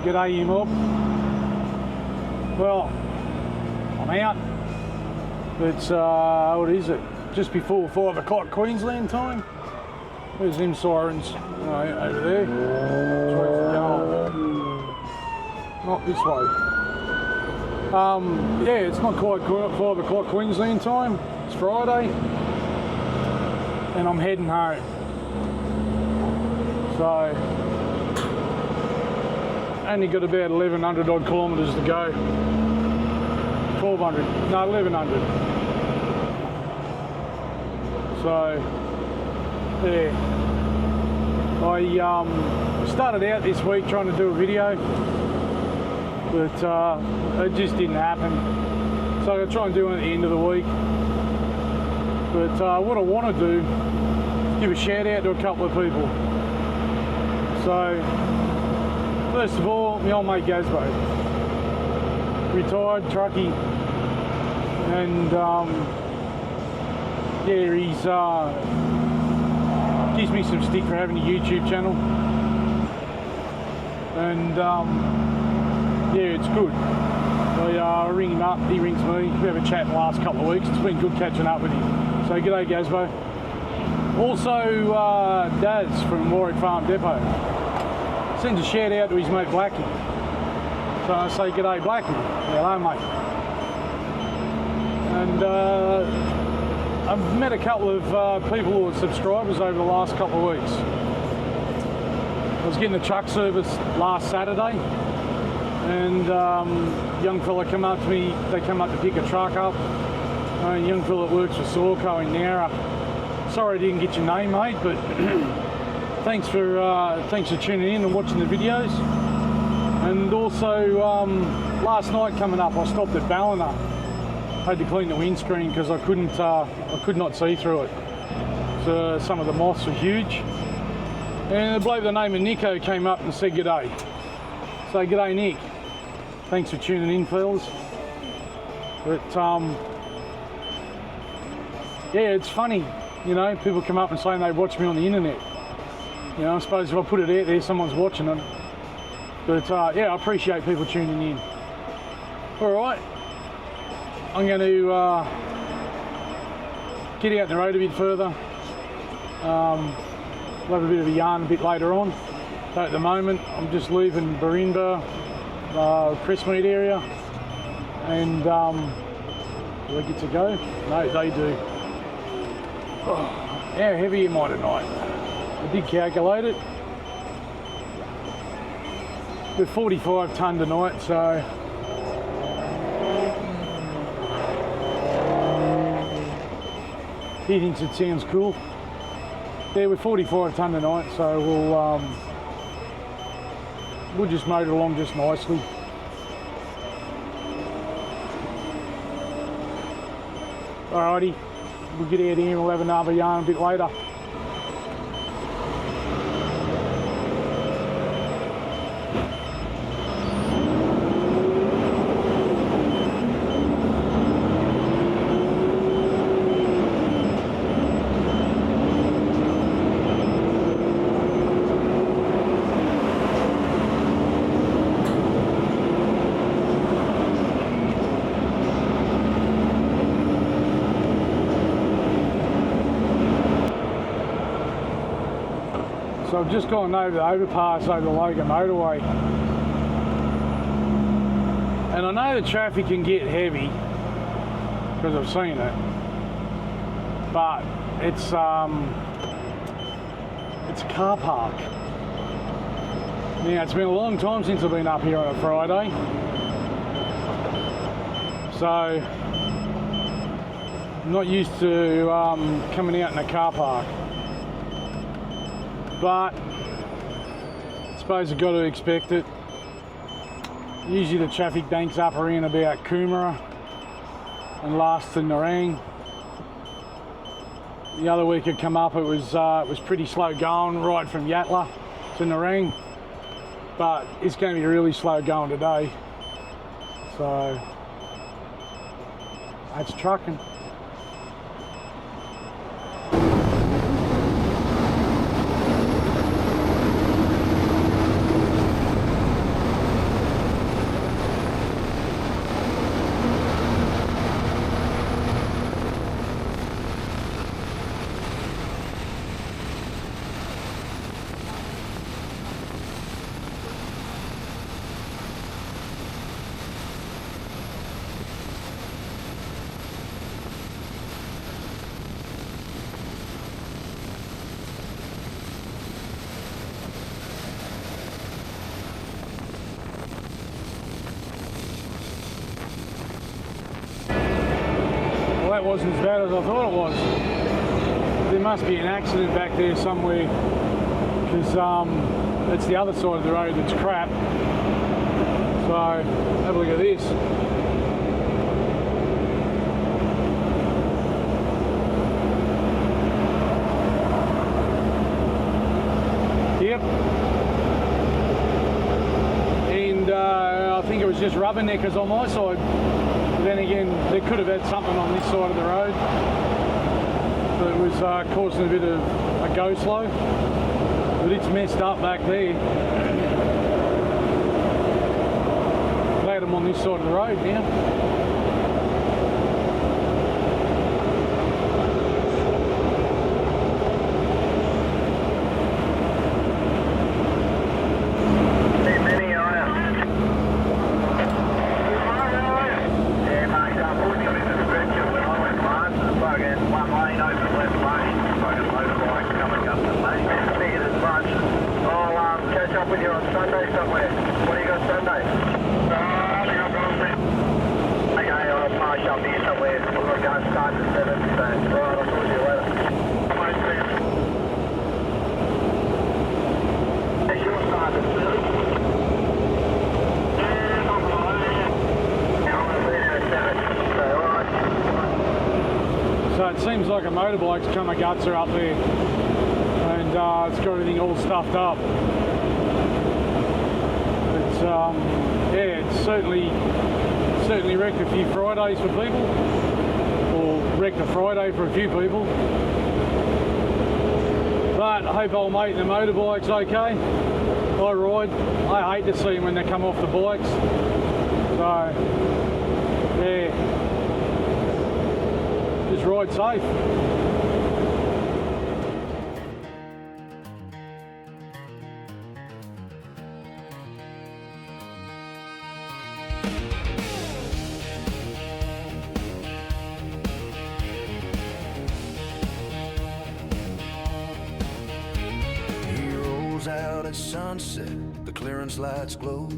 G'day, you mob. Well, I'm out. It's, what is it? Just before 5 o'clock Queensland time. There's them sirens over there. Which way's it going? Not this way. Yeah, it's not quite 5 o'clock Queensland time. It's Friday. And I'm heading home. So, only got about 1,100 odd kilometres to go. 1,200, no, 1,100. So, yeah. I started out this week trying to do a video, but it just didn't happen. So I'll try and do it at the end of the week. But what I want to do is give a shout out to a couple of people. So, first of all, my old mate Gazbo, retired truckie, and yeah, he's gives me some stick for having a YouTube channel, and yeah, it's good. I ring him up, he rings me, we have a chat in the last couple of weeks. It's been good catching up with him. So g'day Gazbo. Also Daz from Warwick Farm Depot sends a shout out to his mate Blackie. So I say g'day Blackie. Hello mate. And I've met a couple of people who are subscribers over the last couple of weeks. I was getting a truck service last Saturday, and young fella come up to me. They come up to pick a truck up. A young fella that works for Sawco in Nowra. Sorry I didn't get your name, mate, but thanks for tuning in and watching the videos. And also last night coming up, I stopped at Ballina. Had to clean the windscreen because I could not see through it. So some of the moths were huge. And a bloke by the name of Nico came up and said g'day. So g'day Nick. Thanks for tuning in, fellas. But yeah, it's funny, you know, people come up and say they watch me on the internet. You know, I suppose if I put it out there, someone's watching it. But yeah, I appreciate people tuning in. All right. I'm going to get out the road a bit further. We'll have a bit of a yarn a bit later on. But at the moment, I'm just leaving Barinba, Crestmead area, and do they get to go? No, they do. Oh, how heavy am I tonight? I did calculate it. We're 45 tonne tonight, so he thinks it sounds cool. Yeah, we're 45 tonne tonight, so we'll just motor along just nicely. Alrighty, we'll get out here and we'll have another yarn a bit later. So I've just gone over the overpass over the Logan motorway, and I know the traffic can get heavy because I've seen it, but it's a car park. Now it's been a long time since I've been up here on a Friday, so I'm not used to coming out in a car park. But I suppose I've got to expect it. Usually the traffic banks up around about Coomera and last to Nerang. The other week it come up, it was pretty slow going right from Yatala to Nerang, but it's going to be really slow going today. So that's trucking. that wasn't as bad as I thought it was. There must be an accident back there somewhere, because it's the other side of the road that's crap. So have a look at this. Yep. And I think it was just rubberneckers on my side. But then again, they could have had something on this side of the road that was causing a bit of a go slow. But it's messed up back there. Glad I'm on this side of the road now. With you on Sunday somewhere. What do you got Sunday? Okay, I'll pass up here somewhere. We're going to go start at 7, so right, I'll talk to you later. It's your start at 7. So it seems like a motorbike's come a gutser up there, and it's got everything all stuffed up. Yeah, it's certainly wrecked a few Fridays for people, or wrecked a Friday for a few people. But I hope old mate in the motorbike's okay. I ride. I hate to see them when they come off the bikes. So, yeah, just ride safe. Out at sunset, the clearance lights glow.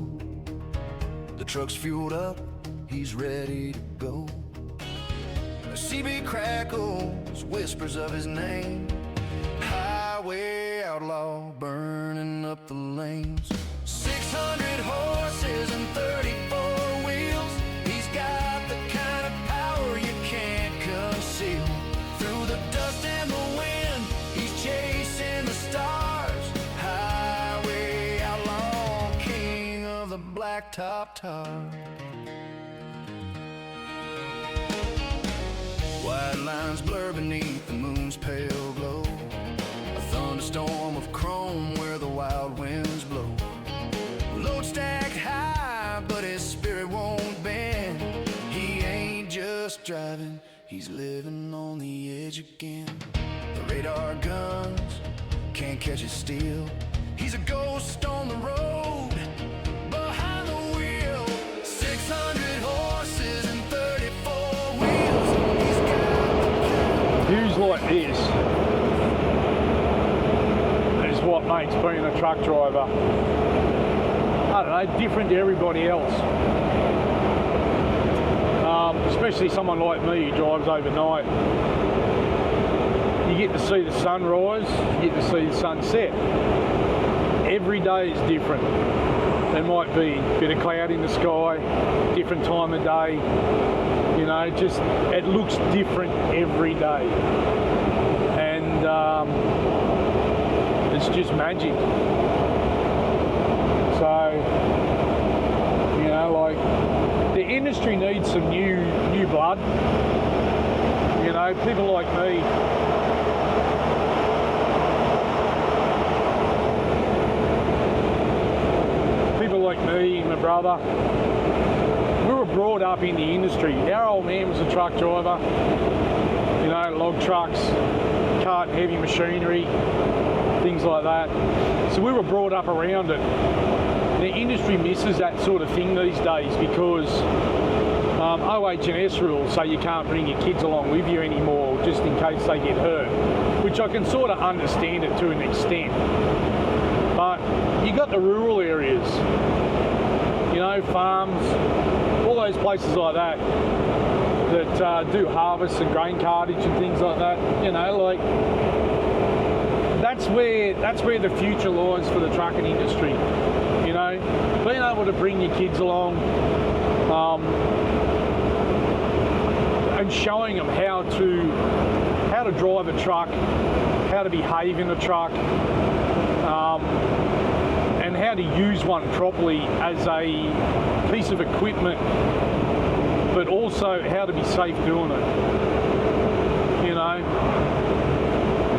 The truck's fueled up, he's ready to go. The CB crackles, whispers of his name. Highway outlaw, burning up the lanes. 600 horses and 34 wheels. He's got the kind of power you can't conceal. Through the dust and the wind, he's chasing the stars. Blacktop tar. White lines blur beneath the moon's pale glow. A thunderstorm of chrome where the wild winds blow. Load stacked high, but his spirit won't bend. He ain't just driving, he's living on the edge again. The radar guns can't catch his steel. He's a ghost on the road. Views like this is what makes being a truck driver, I don't know, different to everybody else. Especially someone like me who drives overnight. You get to see the sunrise, you get to see the sunset. Every day is different. There might be a bit of cloud in the sky, different time of day. You know, just it looks different every day, and it's just magic. So, you know, like the industry needs some new blood. You know, people like me. People like me and my brother. We were brought up in the industry. Our old man was a truck driver, you know, log trucks, cart and heavy machinery, things like that. So we were brought up around it. The industry misses that sort of thing these days because OH&S rules say you can't bring your kids along with you anymore just in case they get hurt, which I can sort of understand it to an extent. But you got the rural areas, you know, farms, all those places like that. that do harvests and grain cartage and things like that. You know, like that's where the future lies for the trucking industry. You know, being able to bring your kids along and showing them how to drive a truck, how to behave in a truck, and how to use one properly as a piece of equipment, but also how to be safe doing it. You know,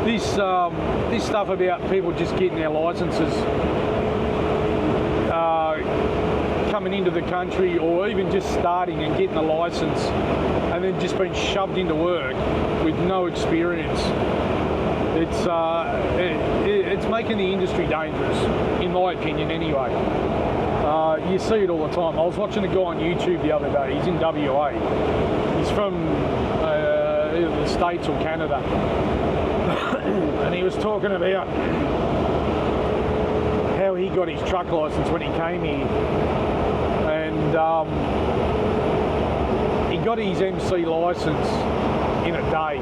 this stuff about people just getting their licenses, coming into the country, or even just starting and getting a license and then just being shoved into work with no experience. It's making the industry dangerous, in my opinion anyway. You see it all the time. I was watching a guy on YouTube the other day. He's in WA. He's from either the States or Canada. And he was talking about how he got his truck license when he came here. And he got his MC license in a day.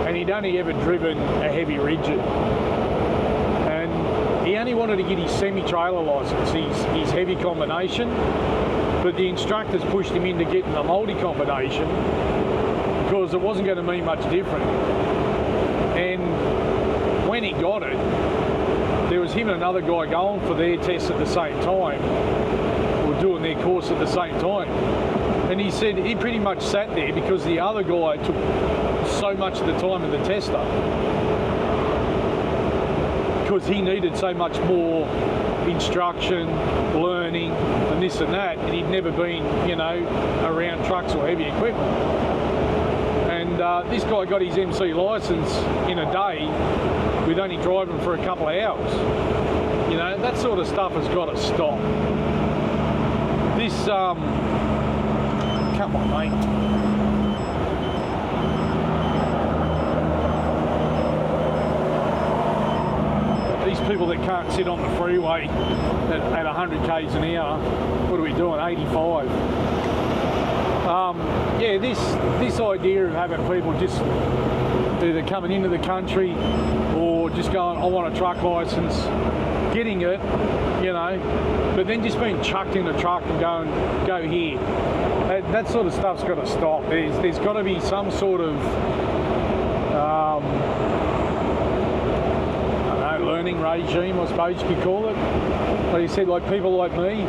And he'd only ever driven a heavy rigid. And he only wanted to get his semi-trailer license, his heavy combination, but the instructors pushed him into getting the multi-combination because it wasn't going to mean much different. And when he got it, there was him and another guy going for their tests at the same time, or doing their course at the same time. And he said he pretty much sat there because the other guy took so much of the time of the tester, because he needed so much more instruction, learning, and this and that, and he'd never been, you know, around trucks or heavy equipment. And this guy got his MC license in a day with only driving for a couple of hours. You know, that sort of stuff has got to stop. This, come on, mate. These people that can't sit on the freeway at 100 k's an hour, what are we doing, 85? Yeah, this idea of having people just either coming into the country or just going, I want a truck license, getting it, you know, but then just being chucked in a truck and going, go here. That sort of stuff's got to stop. There's got to be some sort of learning regime, I suppose you could call it. Like you said, like people like me,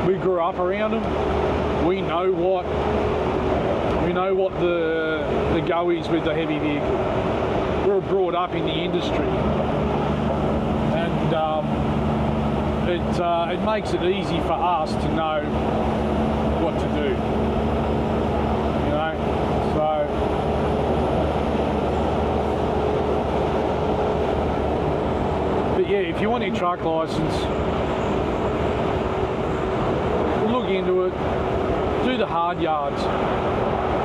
we grew up around them. We know what the go is with the heavy vehicle. We were brought up in the industry, and it makes it easy for us to know what to do. You know, so. But yeah, if you want your truck license, look into it, do the hard yards.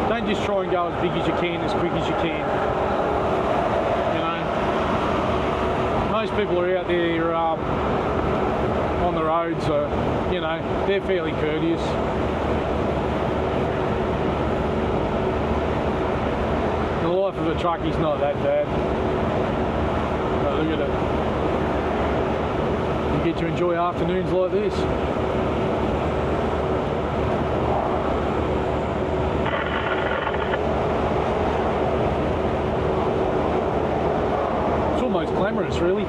Don't just try and go as big as you can, as quick as you can. You know, most people are out there on the roads, you know, they're fairly courteous. The life of a truckie's not that bad. But look at it. You get to enjoy afternoons like this. It's almost glamorous, really.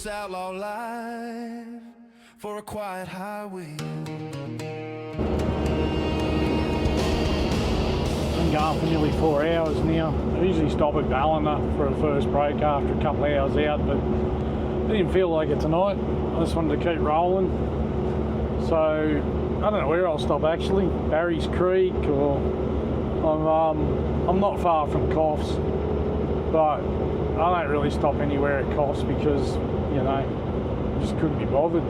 this outlaw life for a quiet highway. Been going for nearly 4 hours now. I usually stop at Ballina for a first break after a couple of hours out, but I didn't feel like it tonight. I just wanted to keep rolling. So I don't know where I'll stop actually. Barry's Creek, or I'm not far from Coffs, but I don't really stop anywhere at Coffs because, you know, I just couldn't be bothered.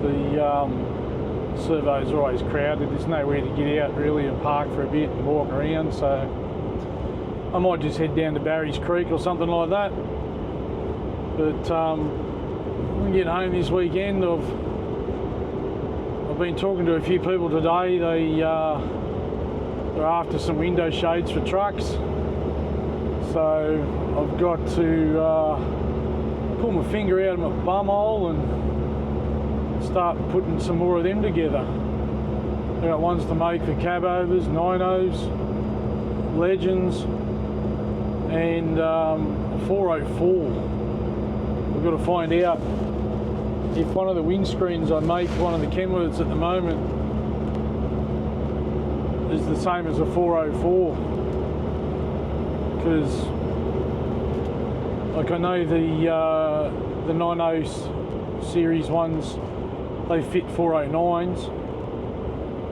The Servo's are always crowded. There's nowhere to get out really and park for a bit and walk around, so I might just head down to Barry's Creek or something like that. But I'm getting home this weekend. I've been talking to a few people today. They're after some window shades for trucks, so I've got to pull my finger out of my bum hole and start putting some more of them together. I've got ones to make for cab overs, 9.0s, Legends, and 404. We've got to find out if one of the windscreens I make, one of the Kenworths at the moment, is the same as a 404. Because, like, I know the 9.0 series ones, they fit 409s,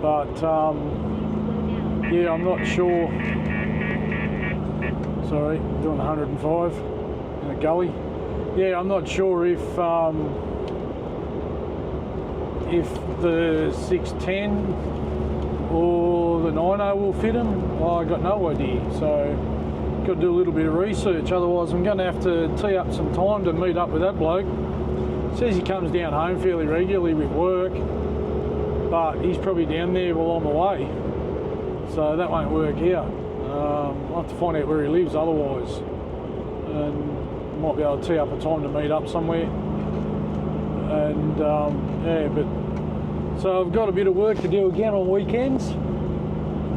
but yeah, I'm not sure. Sorry, doing 105 in a gully. Yeah, I'm not sure if the 610 or the 90 will fit them. Well, I got no idea, so got to do a little bit of research. Otherwise, I'm going to have to tee up some time to meet up with that bloke. Says he comes down home fairly regularly with work, but he's probably down there while I'm away, so that won't work out. I'll have to find out where he lives otherwise, and might be able to tee up a time to meet up somewhere. And yeah, but so I've got a bit of work to do again on weekends.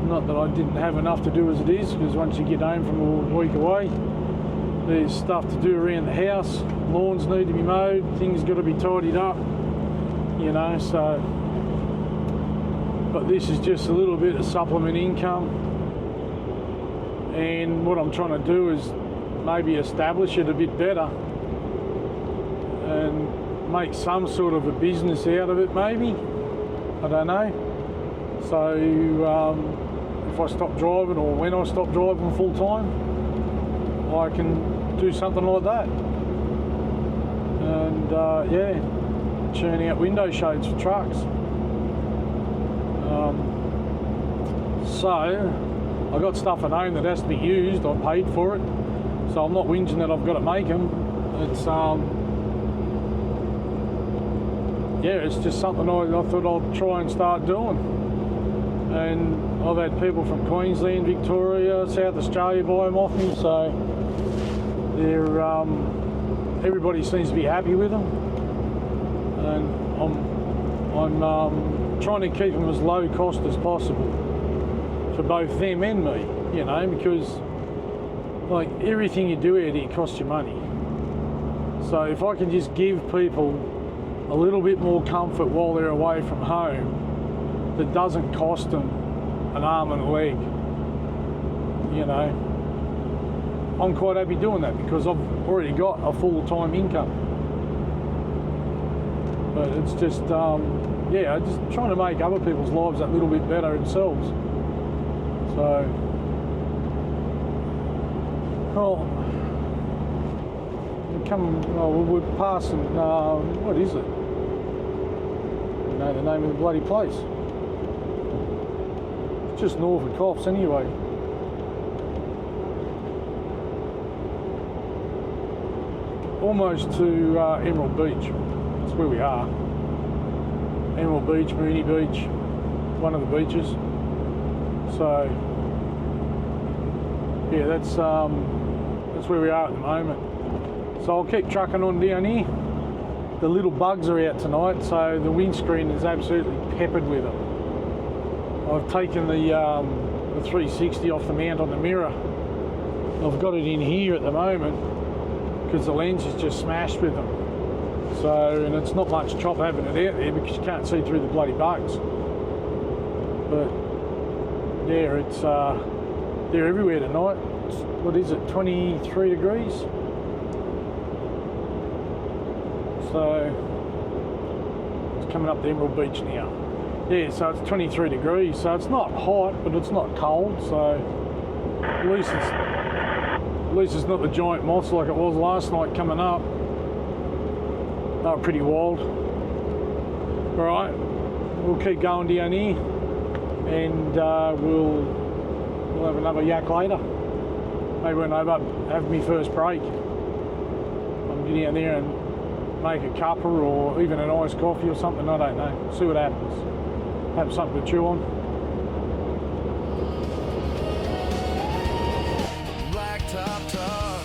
Not that I didn't have enough to do as it is, because once you get home from a week away, there's stuff to do around the house. Lawns need to be mowed, things got to be tidied up, you know, so. But this is just a little bit of supplement income, and what I'm trying to do is maybe establish it a bit better and make some sort of a business out of it, maybe. I don't know. So if I stop driving, or when I stop driving full time, I can do something like that. And yeah, churn out window shades for trucks. So I got stuff at home that has to be used. I paid for it, so I'm not whinging that I've got to make them. It's yeah, it's just something I thought I'd try and start doing. And I've had people from Queensland, Victoria, South Australia buy them off me, so they're everybody seems to be happy with them, and I'm trying to keep them as low cost as possible for both them and me, you know, because like everything you do out here costs you money. So if I can just give people a little bit more comfort while they're away from home, that doesn't cost them an arm and a leg, you know, I'm quite happy doing that, because I've already got a full-time income. But it's just, yeah, just trying to make other people's lives that little bit better themselves. So, well, we're passing, what is it? I don't know the name of the bloody place. It's just north of Coffs anyway. Almost to Emerald Beach. That's where we are. Emerald Beach, Mooney Beach, one of the beaches. So yeah, that's where we are at the moment. So I'll keep trucking on down here. The little bugs are out tonight, so the windscreen is absolutely peppered with them. I've taken the 360 off the mount on the mirror. I've got it in here at the moment because the lens is just smashed with them. So, and it's not much chop having it out there because you can't see through the bloody bugs. But yeah, it's they're everywhere tonight. It's, what is it, 23 degrees? So it's coming up the Emerald Beach now. Yeah, so it's 23 degrees, so it's not hot, but it's not cold, so at least it's not the giant moths like it was last night coming up. They were pretty wild. Alright, we'll keep going down here, and we'll have another yak later. Maybe when I have my first break, I'm getting out there and make a cuppa or even an iced coffee or something, I don't know. See what happens. Have something to chew on. Blacktop tar.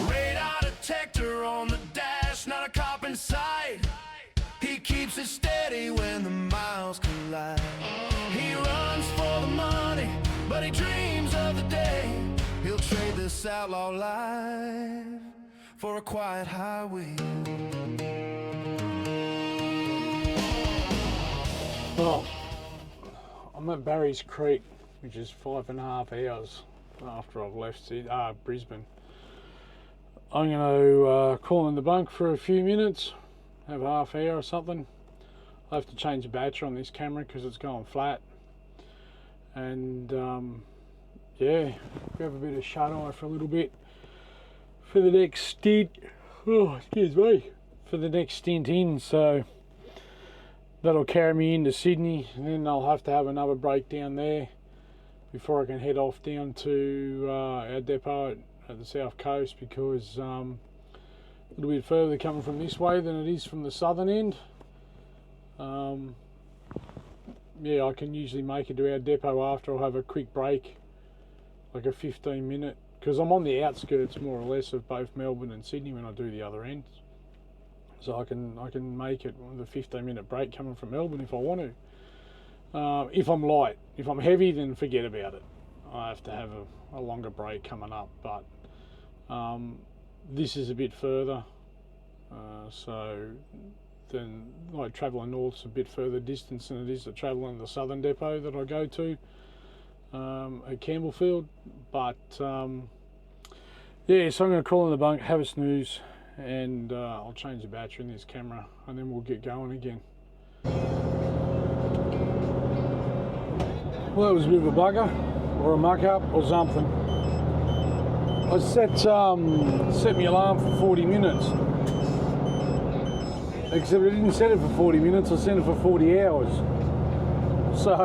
Radar detector on the dash, not a cop in sight. He keeps it steady when the miles collide. He runs for the money, but he dreams of the day he'll trade this outlaw life for a quiet highway. Well, I'm at Barry's Creek, which is 5.5 hours after I've left Brisbane. I'm going to call in the bunk for a few minutes, have half hour or something. I have to change the battery on this camera because it's going flat. And yeah, we have a bit of shut eye for a little bit for the next stint. Oh, excuse me, for the next stint in. So that'll carry me into Sydney, and then I'll have to have another break down there before I can head off down to our depot at the south coast, because a little bit further coming from this way than it is from the southern end. Yeah, I can usually make it to our depot after I'll have a quick break, like a 15-minute, because I'm on the outskirts more or less of both Melbourne and Sydney when I do the other end. So I can make it with a 15-minute break coming from Melbourne if I want to. If I'm light. If I'm heavy, then forget about it. I have to have a longer break coming up. But this is a bit further. So then, like, travelling north's a bit further distance than it is to travel in the southern depot that I go to at Campbellfield. But yeah, so I'm going to crawl in the bunk, have a snooze, and I'll change the battery in this camera, and then we'll get going again. Well, that was a bit of a bugger, or a muck up, or something. I set my alarm for 40 minutes. Except I didn't set it for 40 minutes, I set it for 40 hours. So,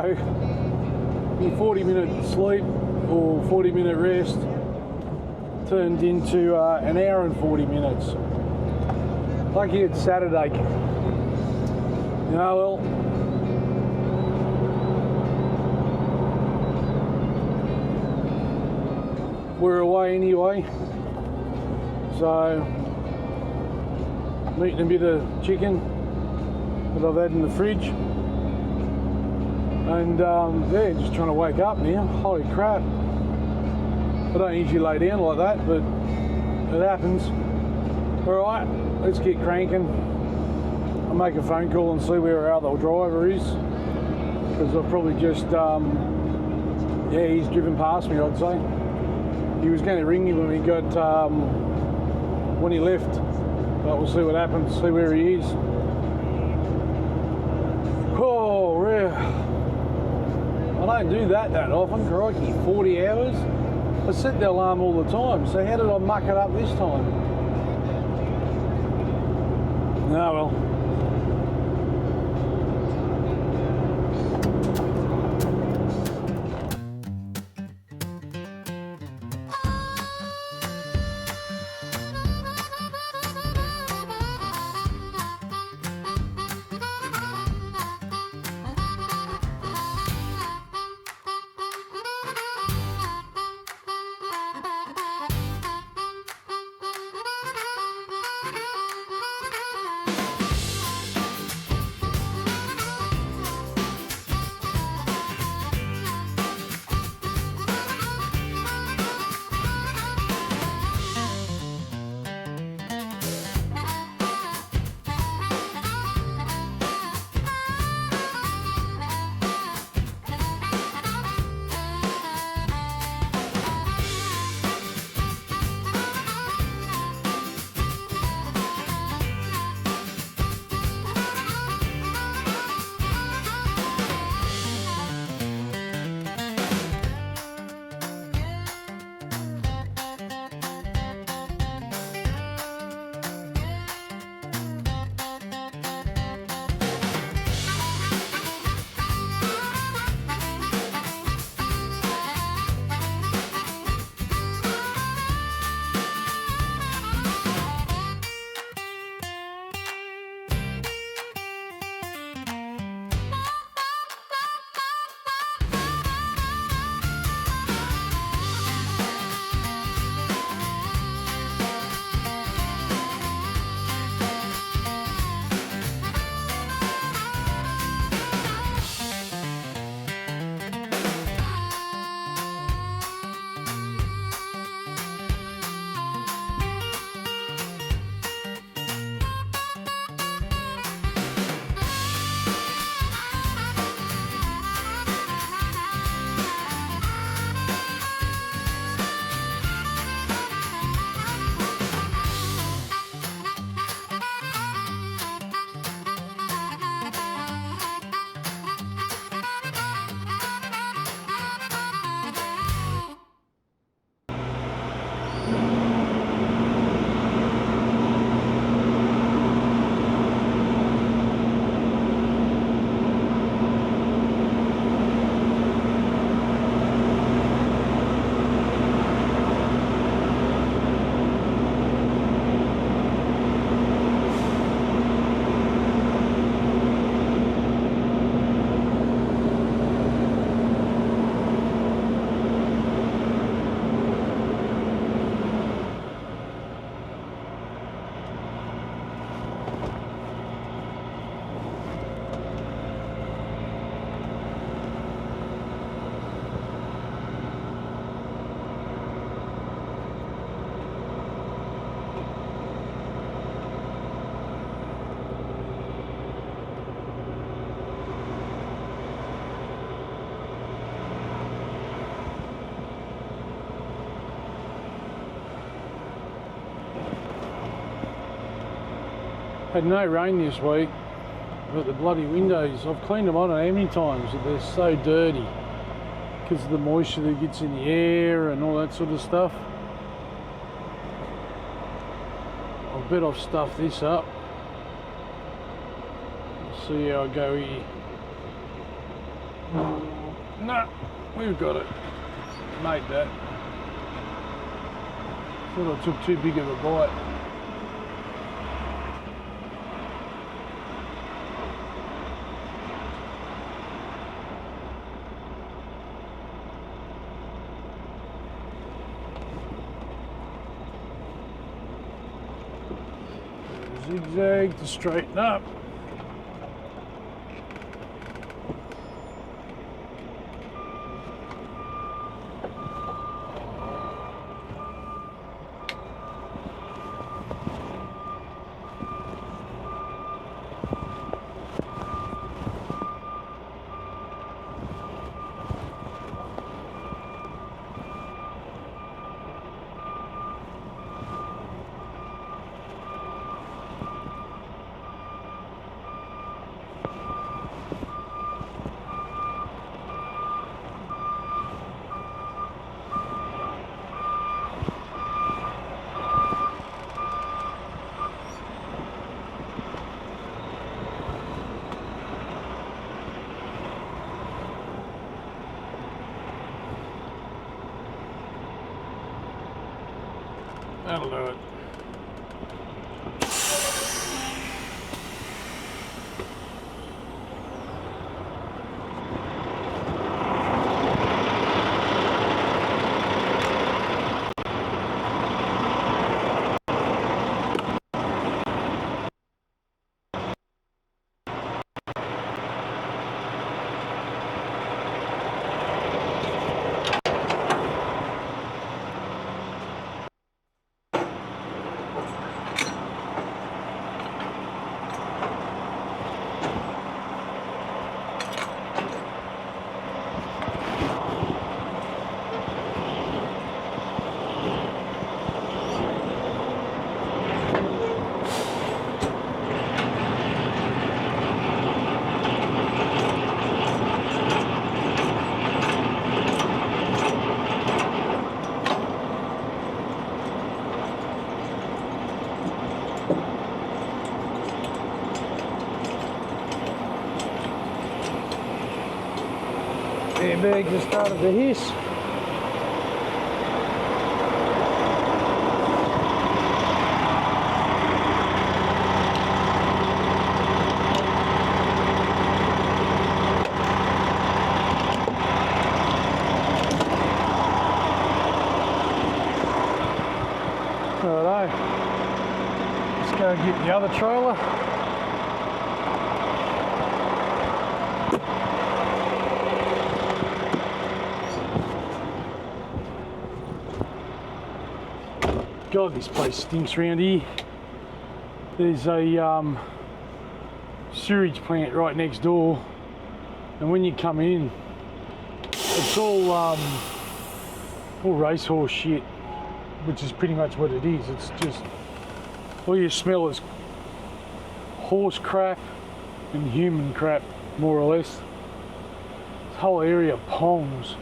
my 40-minute sleep, or 40-minute rest, turned into an hour and 40 minutes. Lucky it's Saturday. You know, well, we're away anyway. So, I'm eating a bit of chicken that I've had in the fridge. And yeah, just trying to wake up now. Holy crap. I don't usually lay down like that, but it happens. Alright, let's get cranking. I'll make a phone call and see where our other driver is, because I've probably just, yeah, he's driven past me, I'd say. He was going to ring me when we got, when he left, but we'll see what happens, see where he is. Oh, yeah. I don't do that often, crikey, 40 hours. I set the alarm all the time, so how did I muck it up this time? Oh well. Had no rain this week, but the bloody windows, I've cleaned them on how many times, but they're so dirty because of the moisture that gets in the air and all that sort of stuff. I bet I've stuffed this up. We'll see how I go here. No, we've got it. Made that. Thought I took too big of a bite. Zigzag to straighten up. That'll do it. Airbag just started to hiss. Righto, let's go get the other trailer. God, this place stinks around here. There's a sewage plant right next door, and when you come in, it's all racehorse shit, which is pretty much what it is. It's just all you smell is horse crap and human crap, more or less. This whole area pongs.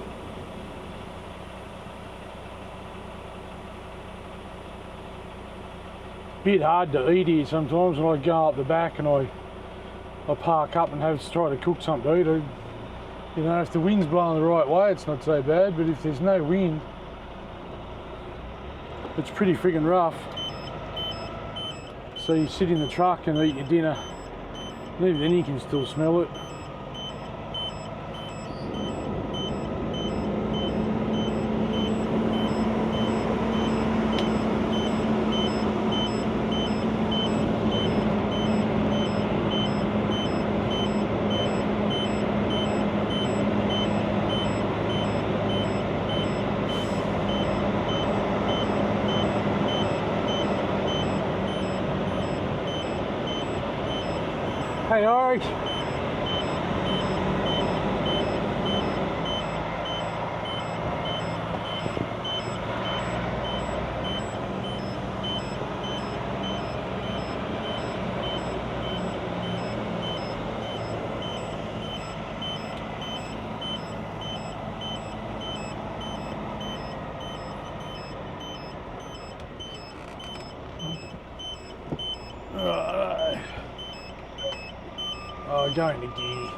bit hard to eat here sometimes when I go up the back and I park up and try to cook something to eat. You know, if the wind's blowing the right way, it's not so bad, but if there's no wind, it's pretty friggin' rough. So you sit in the truck and eat your dinner, and even then you can still smell it. Hey, Art. Oh, going to gear.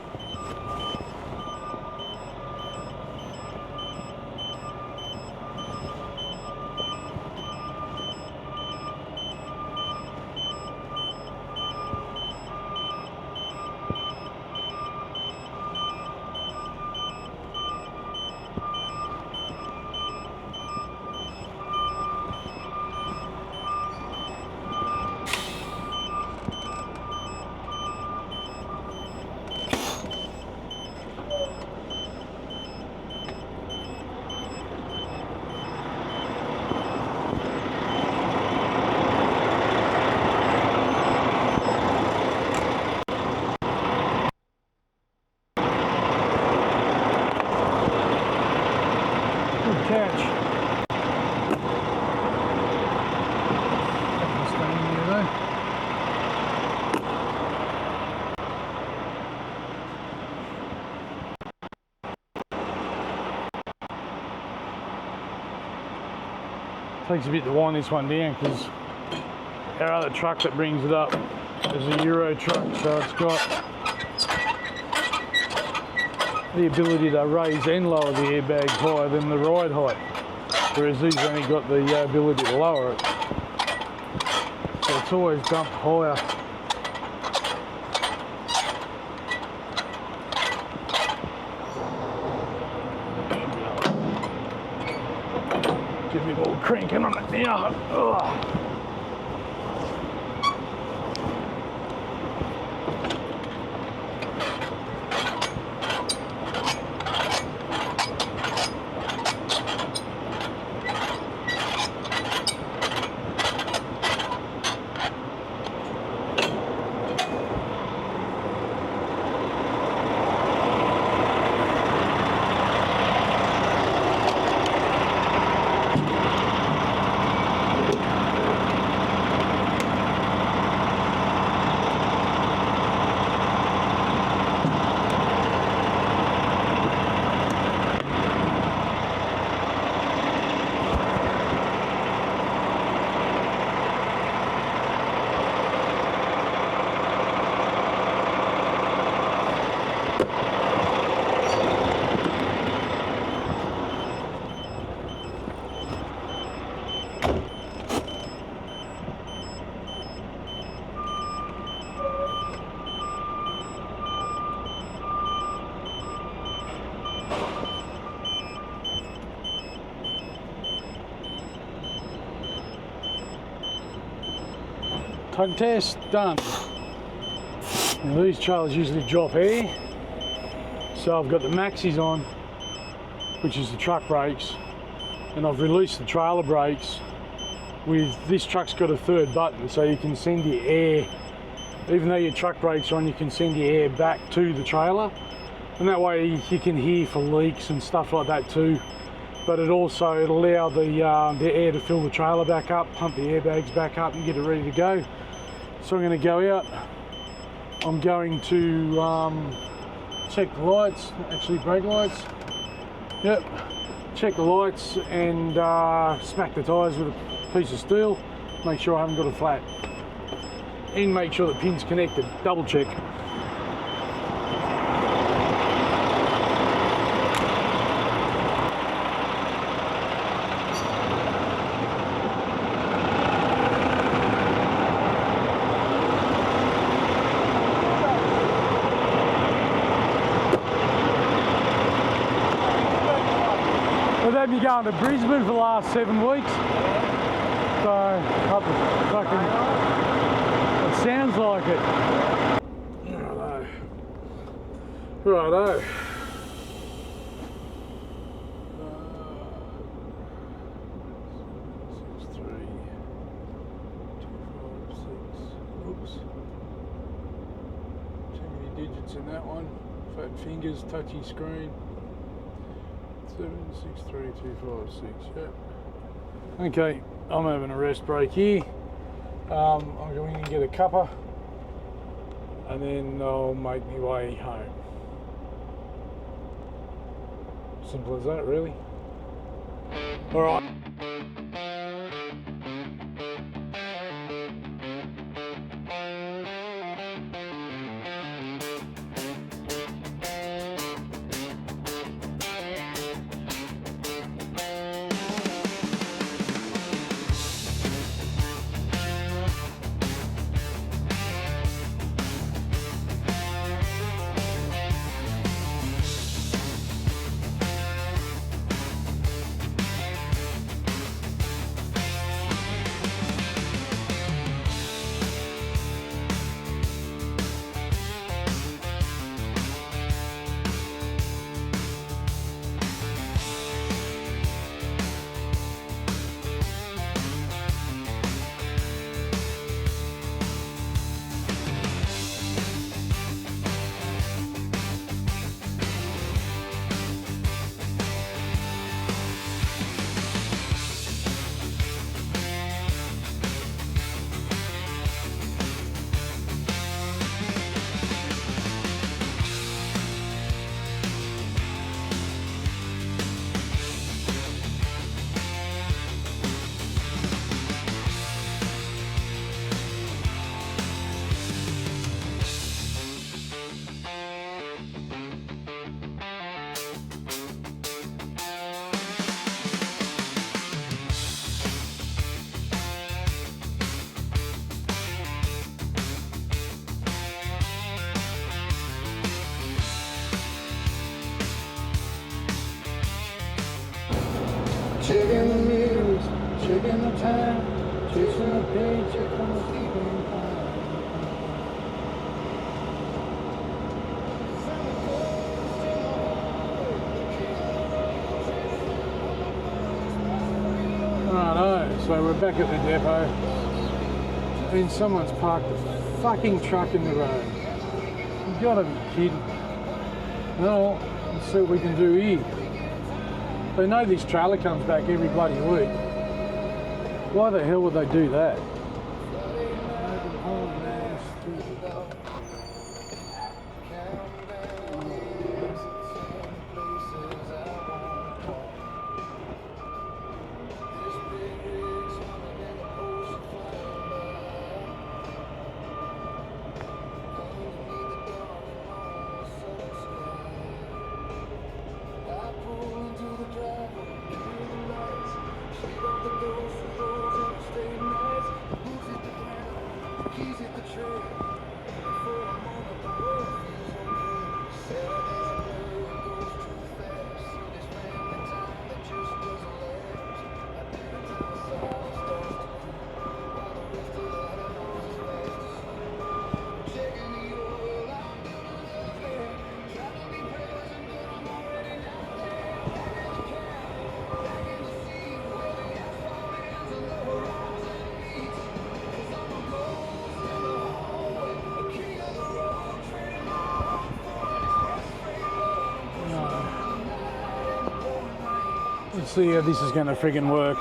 Catch. Takes a bit to wind this one down because our other truck that brings it up is a Euro truck, so it's got the ability to raise and lower the airbags higher than the ride height, whereas these only got the ability to lower it. So it's always dumped higher. Give me a little cranking on it now. Ugh. Tug test done. Now these trailers usually drop air, so I've got the maxis on, which is the truck brakes, and I've released the trailer brakes. With this truck's got a third button, so you can send the air, even though your truck brakes are on, you can send the air back to the trailer, and that way you can hear for leaks and stuff like that too. But it'll allow the air to fill the trailer back up, pump the airbags back up and get it ready to go. So I'm going to go out, I'm going to check the lights, actually brake lights, yep, check the lights and smack the tyres with a piece of steel, make sure I haven't got a flat. and make sure the pin's connected. Double check. Well, they've been going to Brisbane for the last 7 weeks. So, fucking, it sounds like it. Righto. 6, 3, 2, 5, 6. Oops. Too many digits in that one. Fat fingers, touchy screen. 7, 6, 3, 2, 5, 6. Yep. Okay, I'm having a rest break here. I'm going to get a cuppa, and then I'll make my way home. Simple as that, really. All right. Checking the mirrors, checking the time, chasing the paycheck on the sleeping time. Righto, so we're back at the depot, and someone's parked a fucking truck in the road. You gotta be kidding. Well, let's see what we can do here. They know this trailer comes back every bloody week. Why the hell would they do that? Let's see how this is going to friggin' work.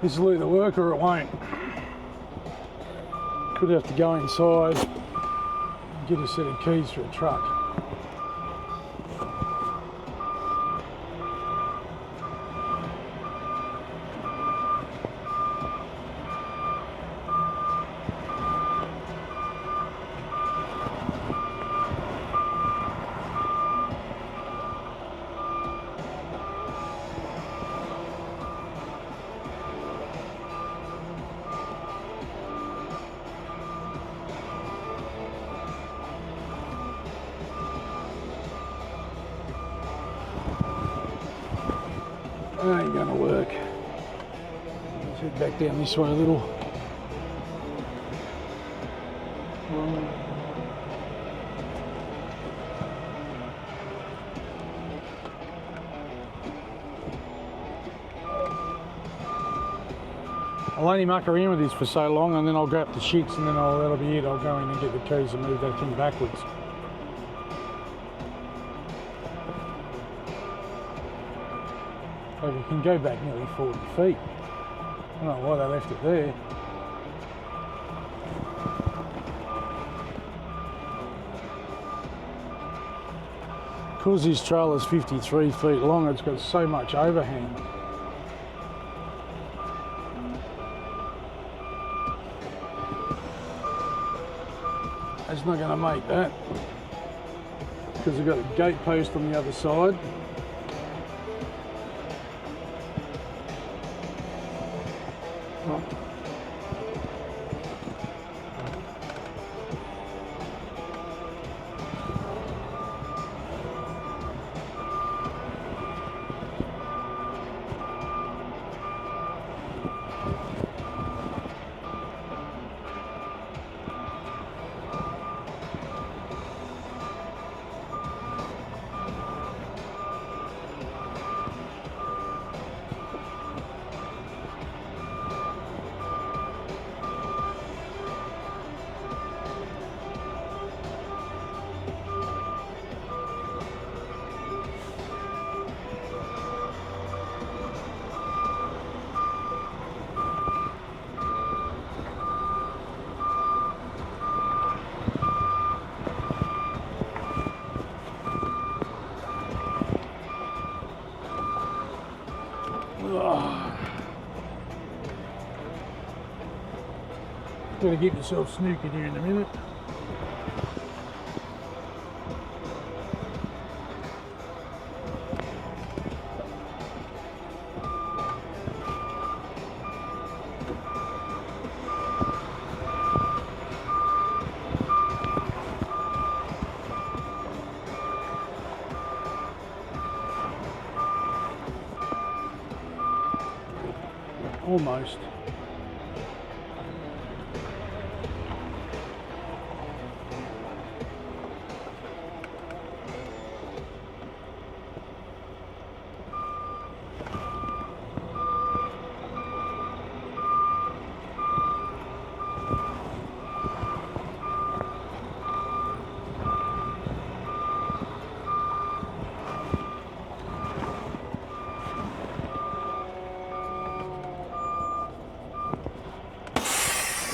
This will either work or it won't. Could have to go inside and get a set of keys for a truck. That ain't gonna work. Let's head back down this way a little. I'll only muck around with this for so long and then I'll grab the shits and then that'll be it. I'll go in and get the keys and move that thing backwards. Like, you can go back nearly 40 feet. I don't know why they left it there. Because this trailer's 53 feet long, it's got so much overhang. It's not going to make that because I've got a gate post on the other side. Gotta get yourself snookered here in a minute. Almost.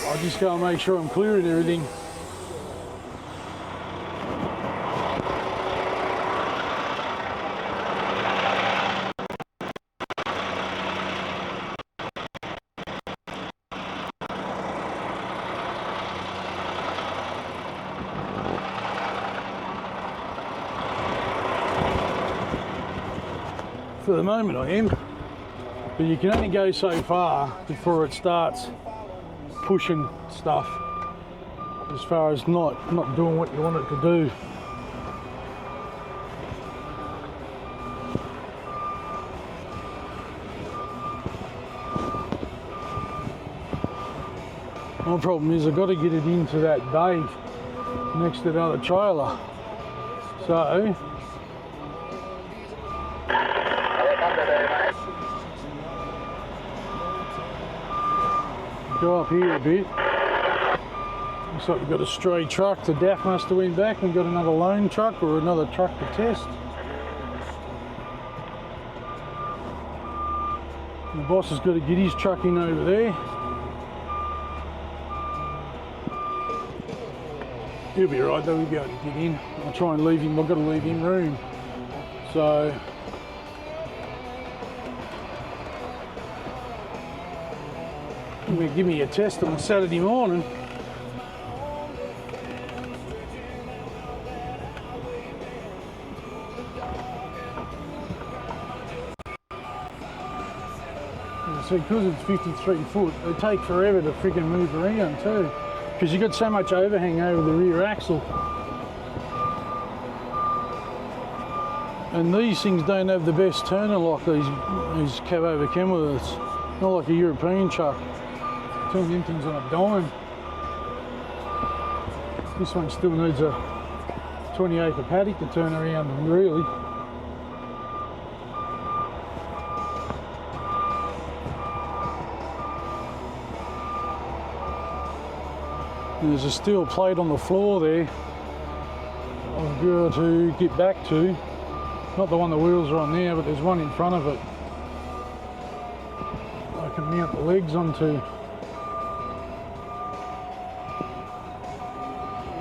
I just gotta make sure I'm clearing everything. For the moment I am, but you can only go so far before it starts pushing stuff as far as not doing what you want it to do. My problem is I've got to get it into that bay next to the other trailer. So go up here a bit. Looks like we've got a stray truck. The DAF must have went back and got another lone truck or another truck to test. And the boss has got to get his truck in over there. He'll be right though, he'll be able to get in. I'll try and leave him, I've got to leave him room. So, give me a test on Saturday morning. So because it's 53 foot, they take forever to freaking move around too. Because you've got so much overhang over the rear axle. And these things don't have the best turner like these cab over Kenworths. Not like a European truck. Turn them things on a dime. This one still needs a 20-acre paddock to turn around, really. And there's a steel plate on the floor there I've got to get back to. Not the one the wheels are on there, but there's one in front of it I can mount the legs onto.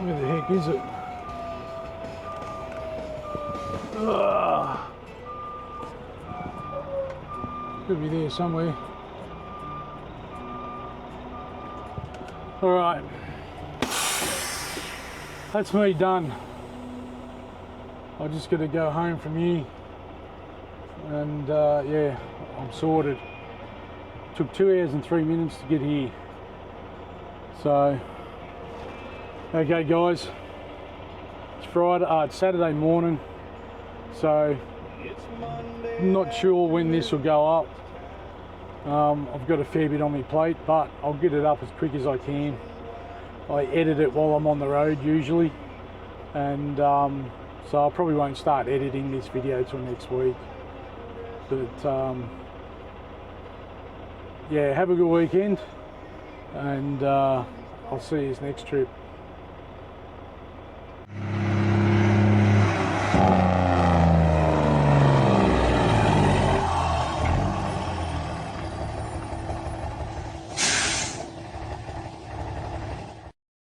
Where the heck is it? Could be there somewhere. Alright. That's me done. I just got to go home from here. And yeah, I'm sorted. Took 2 hours and 3 minutes to get here. So, okay guys, it's Friday, it's Saturday morning, so I'm not sure when this will go up. I've got a fair bit on my plate, but I'll get it up as quick as I can. I edit it while I'm on the road usually, and so I probably won't start editing this video till next week. But yeah, have a good weekend, and I'll see you next trip.